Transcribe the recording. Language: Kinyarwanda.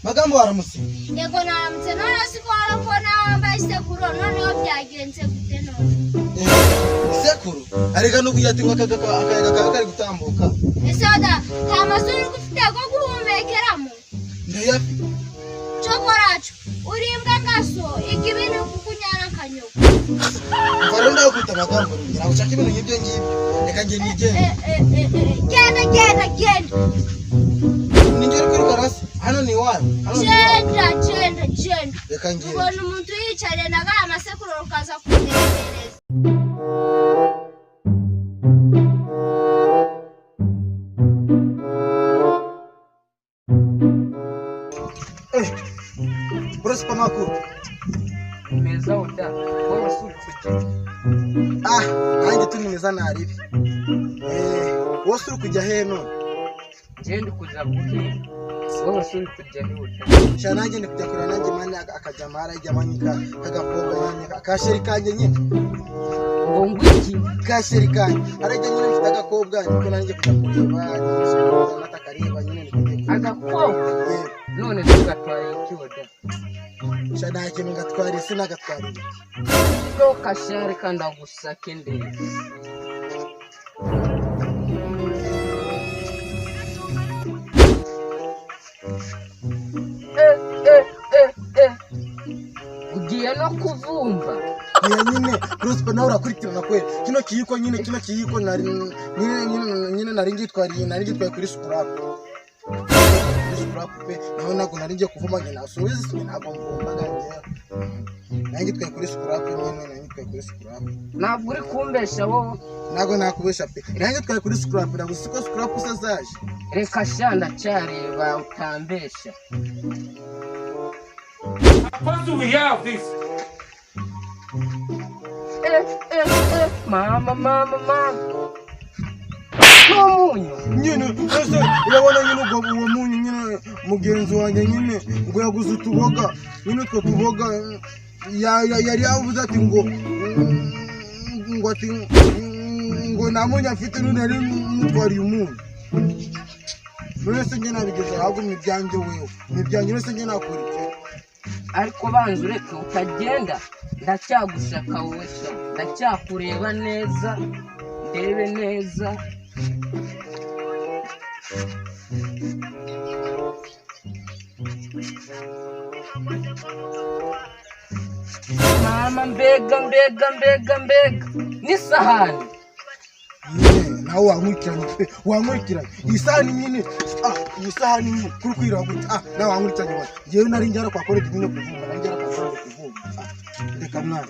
Magambo waramutse. Yego naramutse none sikora ko nawe isekuru none yo byagenze gute none. Isekuru arega no kuyatimwa akayaga kari gutambuka. Esoda tamasuri gufite ko guhumekeramo. Ndayafi. Chokoracho urimbwa ngaso ikibintu kukunyara kanyoko. Baronda kwita magambo ngira ushaka ibintu nk'ibyo ngibyo. Reka nge nigende. Genda. Ningere kuri karasi. Hano ni wapi? Genda. Reka nge. Ubona umuntu yicare naga amasekuru rukaza kugereza. Burası makuru. Meza uda. Wowe suri Nanjye turi meza naribi. Wowe suri kujya he none? Genda kuza kuki. Wowe suri kujya he uda. Sha nanjye ndi kujya kure nanjye mane akajamara ijamanyika kagakobwa nyine kasheri kanje nyine. Ngo ngwiki Kasheri kanje. Arajya nyine mfite agakobwa niko nanjye kujya kureba natakareba nyine agakobwa. None tugatwaye iki uda. Sha nake ngatwara isi nagatwara. Ko kashari kanda gusake ndende. Ugiye no kuvumba. Nyine Prosper nawe urakurikirana kweli. Kino kiyiko nari ngitwariye kuri scrap. Naho nako nari ngiye kuvuma nyina subizi ntabwo mvumba gangiye. Nanjye twaye kuri scrap kuri scrap. Ntabwo uri kumbesha wowe. Nago nakubesha pe. Nanjye twaye kuri scrap nago siko scrap usazaje. Reka shanda cyareba utambesha. What do we have this? Mama. Munyu. Nyine ese urabona nyine ubwo uwo munyu nyine mugenzi wanjye nyine ngo yaguze utuboga nyine two tuboga yari yavuze ati ngo namunye afite none ari mutwariye umuntu. Mwese njye nabigeze ahubwo mwibyanjye wewe. Mwibyanjye wese njye nakurikira. Ariko banze ureke utagenda ndacyagushaka wowe sha. Ndacyakureba neza. Ndebe neza. Mama mbega n'isahani. Nawe wankurikiranye isahani nyine isahani nyine kuri kwira gute nawe wankurikiranye ngewe nari njyara kwa kore nyine kuvumba nari njyara kwa kore kuvumba reka mwana